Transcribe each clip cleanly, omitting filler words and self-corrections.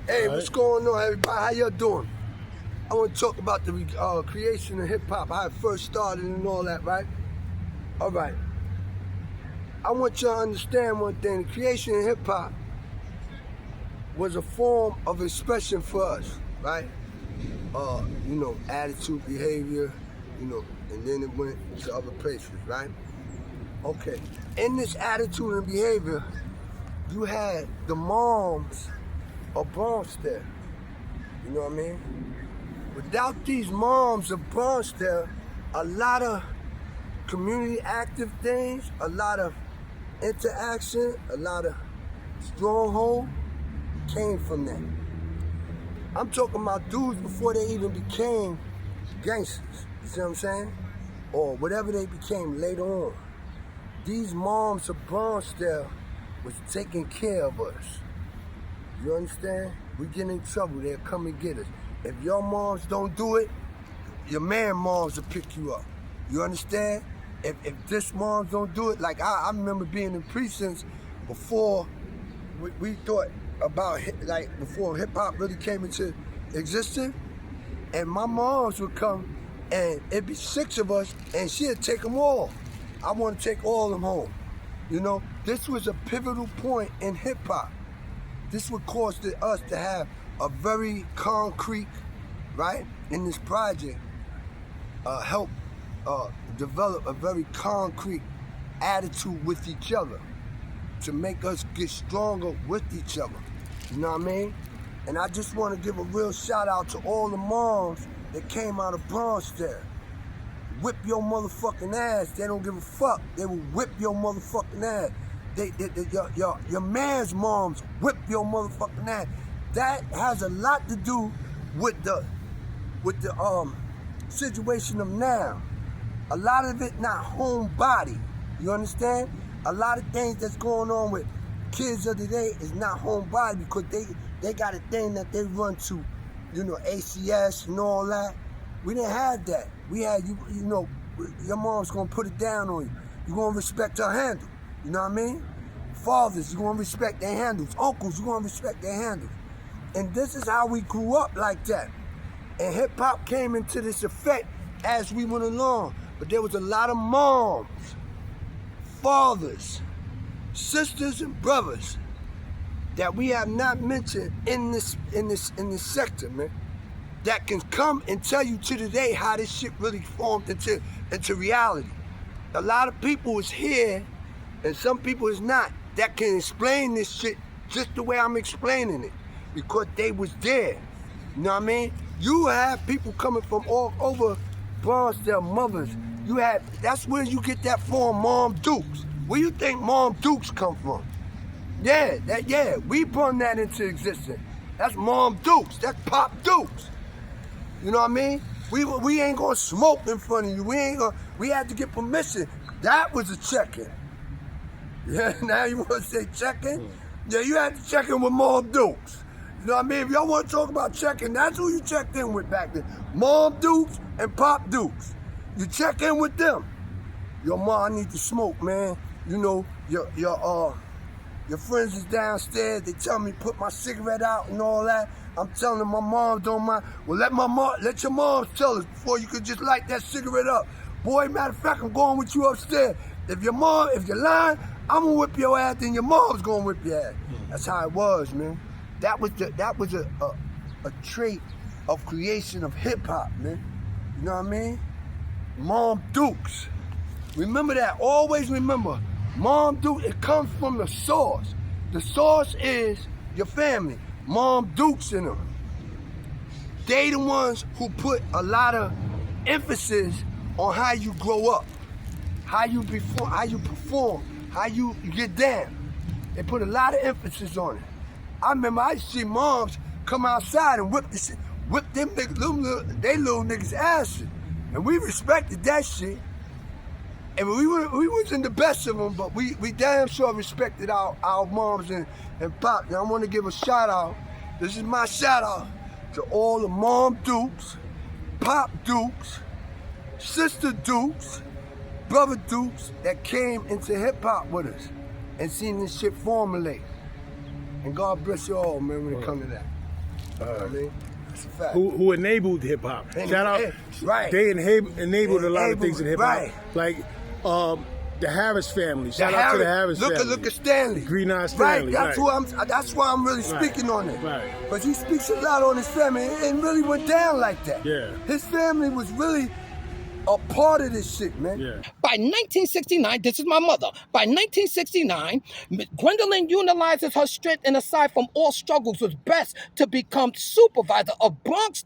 Hey, what's going on, everybody? How y'all doing? I want to talk about the creation of hip-hop, how it first started and all that, right? All right. I want y'all to understand one thing. The creation of hip-hop was a form of expression for us, right? Attitude, behavior, and then it went to other places, right? Okay. In this attitude and behavior, you had the moms of Bronx there. You know what I mean? Without these moms of Bronx there, a lot of community active things, a lot of interaction, a lot of stronghold came from that. I'm talking about dudes before they even became gangsters, you see what I'm saying? Or whatever they became later on. These moms of Bronx there was taking care of us. You understand? We get in trouble, they'll come and get us. If your moms don't do it, your man moms will pick you up. You understand? If this moms don't do it, like I remember being in precincts before we thought about, like before hip hop really came into existence, and my moms would come and it'd be 6 of us and she'd take them all. I want to take all of them home. You know, this was a pivotal point in hip hop. This would cause us to have a very concrete, right, in this project, help develop a very concrete attitude with each other to make us get stronger with each other. You know what I mean? And I just want to give a real shout out to all the moms that came out of Bronx there. Whip your motherfucking ass. They don't give a fuck. They will whip your motherfucking ass. Your man's moms whip your motherfucking ass. That has a lot to do with the situation of now. A lot of it not homebody. You understand? A lot of things that's going on with kids of today is not homebody because they got a thing that they run to, ACS and all that. We didn't have that. We had your mom's gonna put it down on you. You're gonna respect her handle. You know what I mean? Fathers, you're gonna respect their handles. Uncles, you're gonna respect their handles. And this is how we grew up like that. And hip hop came into this effect as we went along. But there was a lot of moms, fathers, sisters, and brothers that we have not mentioned in this sector, man. That can come and tell you to today how this shit really formed into reality. A lot of people is here, and some people is not, that can explain this shit just the way I'm explaining it, because they was there. You know what I mean? You have people coming from all over Bronx, their mothers. That's where you get that form, Mom Dukes. Where you think Mom Dukes come from? Yeah, we brought that into existence. That's Mom Dukes, that's Pop Dukes. You know what I mean? We ain't gonna smoke in front of you. We had to get permission. That was a check-in. Yeah, now you wanna say check-in? Yeah, you had to check in with Mom Dukes. You know what I mean? If y'all wanna talk about check-in, that's who you checked in with back then. Mom Dukes and Pop Dukes. You check in with them. Yo, Ma, I need to smoke, man. Your friends is downstairs. They tell me put my cigarette out and all that. I'm telling them my mom don't mind. Well, let your mom tell us before you could just light that cigarette up. Boy, matter of fact, I'm going with you upstairs. If you're lying, I'm gonna whip your ass, then your mom's gonna whip your ass. That's how it was, man. That was a trait of creation of hip hop, man. You know what I mean? Mom Dukes. Remember that. Always remember. Mom Dukes, it comes from the source. The source is your family. Mom Dukes in them. They the ones who put a lot of emphasis on how you grow up, how you perform, how you get down. They put a lot of emphasis on it. I remember I used to see moms come outside and whip them little niggas' asses. And we respected that shit. And we wasn't the best of them, but we damn sure respected our moms and pop. And I want to give a shout out. This is my shout out to all the Mom Dukes, Pop Dukes, Sister Dukes, Brother Dukes that came into hip hop with us and seen this shit formulate. And God bless you all, man, when it comes to that. I mean, that's a fact. Who enabled hip hop. Shout out. Right. They enabled a lot of things in hip hop. Right. Like the Harris family. Shout out to the Harris family. Look at Stanley. Green Eye Stanley. Right. That's why I'm really speaking on it. Right. Because he speaks a lot on his family. It really went down like that. Yeah. His family was really a part of this shit, man. Yeah. By 1969, this is my mother. By 1969, Gwendolyn utilizes her strength and aside from all struggles was best to become supervisor of Bronx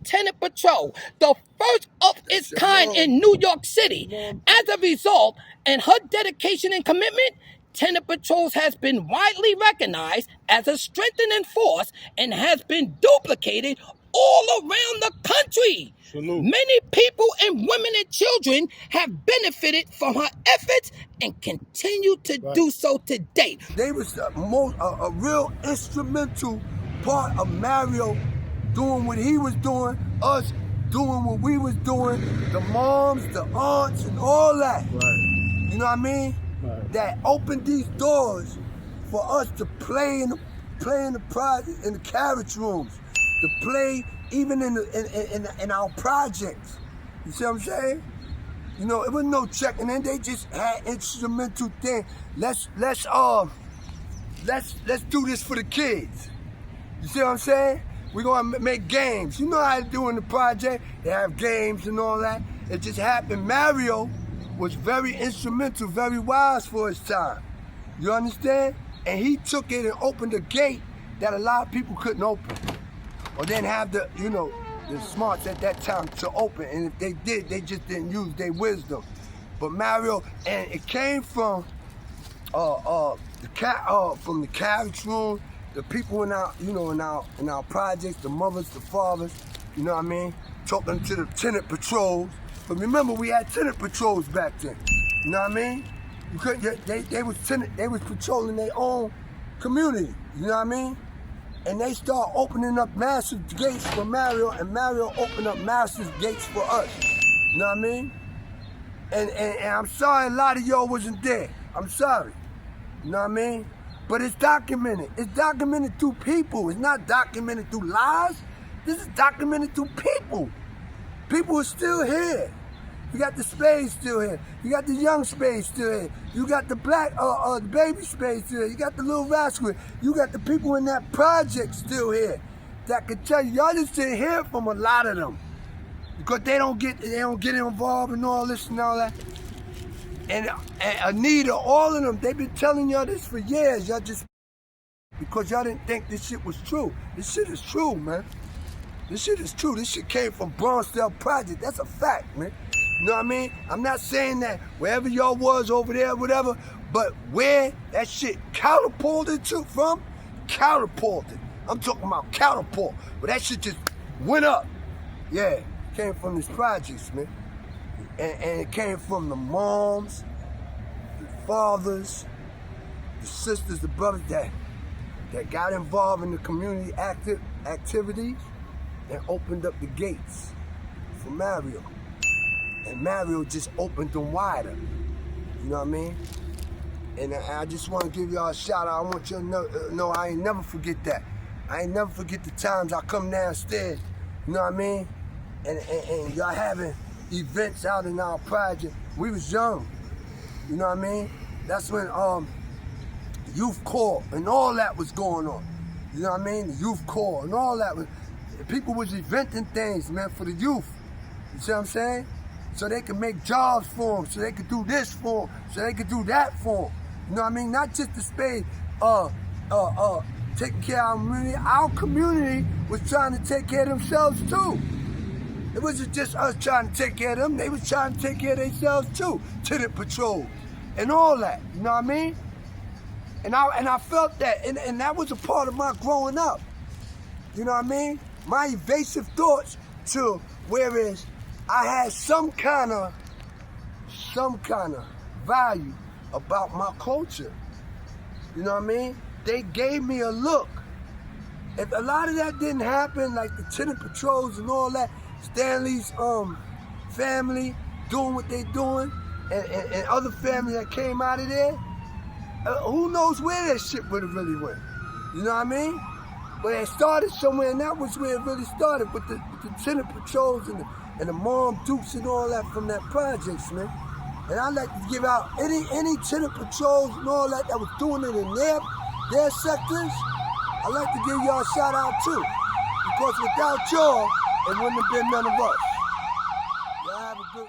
Tenant Patrol, the first of its kind in New York City. As a result, and her dedication and commitment, Tenant Patrols has been widely recognized as a strengthening force and has been duplicated all around the country. Salute. Many people and women and children have benefited from her efforts and continue to do so to date. They was a real instrumental part of Mario doing what he was doing, us doing what we was doing, the moms, the aunts, and all that. Right. You know what I mean? Right. That opened these doors for us to play in the carriage rooms, to play even in our projects. You see what I'm saying? You know, it was no checking in. They just had instrumental thing. Let's do this for the kids. You see what I'm saying? We're gonna make games. You know how they do in the project. They have games and all that. It just happened. Mario was very instrumental, very wise for his time. You understand? And he took it and opened a gate that a lot of people couldn't open. Or didn't have the smarts at that time to open. And if they did, they just didn't use their wisdom. But Mario, and it came from the carriage room, the people in our projects, the mothers, the fathers, you know what I mean? Talking to the tenant patrols. But remember, we had tenant patrols back then. You know what I mean? You couldn't. They was patrolling their own community. You know what I mean? And they start opening up massive gates for Mario, and Mario opened up massive gates for us. You know what I mean? And I'm sorry a lot of y'all wasn't there. I'm sorry. You know what I mean? But it's documented. It's documented through people. It's not documented through lies. This is documented through people. People are still here. You got the Spades still here. You got the Young Spades still here. You got the the baby Spades still here. You got the little rascal. You got the people in that project still here that could tell you. Y'all just didn't hear from a lot of them because they don't get involved in all this and all that. And Anita, all of them, they've been telling y'all this for years. Y'all just because y'all didn't think this shit was true. This shit is true, man. This shit is true. This shit came from Bronx Project. That's a fact, man. You know what I mean? I'm not saying that wherever y'all was over there, whatever, but where that shit catapulted from, catapulted. I'm talking about catapult. But that shit just went up. Yeah, it came from these projects, man. And it came from the moms, the fathers, the sisters, the brothers that got involved in the community activities and opened up the gates for Mario. And Mario just opened them wider. You know what I mean? And I just want to give y'all a shout out. I want you to know I ain't never forget that. I ain't never forget the times I come downstairs, you know what I mean? And y'all having events out in our project. We was young, you know what I mean? That's when Youth Corps and all that was going on. You know what I mean? The Youth Corps and all that. People was inventing things, man, for the youth. You see what I'm saying? So they could make jobs for them, so they could do this for them, so they could do that for them. You know what I mean? Not just the Spade, taking care of our community. Our community was trying to take care of themselves too. It wasn't just us trying to take care of them, they was trying to take care of themselves too. Tenant Patrol and all that, you know what I mean? And I felt that, and that was a part of my growing up. You know what I mean? My evasive thoughts to whereas I had some kind of value about my culture. You know what I mean? They gave me a look. If a lot of that didn't happen, like the tenant patrols and all that, Stanley's family doing what they doing, and other family that came out of there, who knows where that shit would have really went? You know what I mean? But it started somewhere, and that was where it really started, with the tenant patrols and the mom dukes and all that from that projects, man. And I'd like to give out any tenant patrols and all that was doing it in their sectors. I'd like to give y'all a shout out too. Because without y'all, it wouldn't have been none of us. Y'all have a good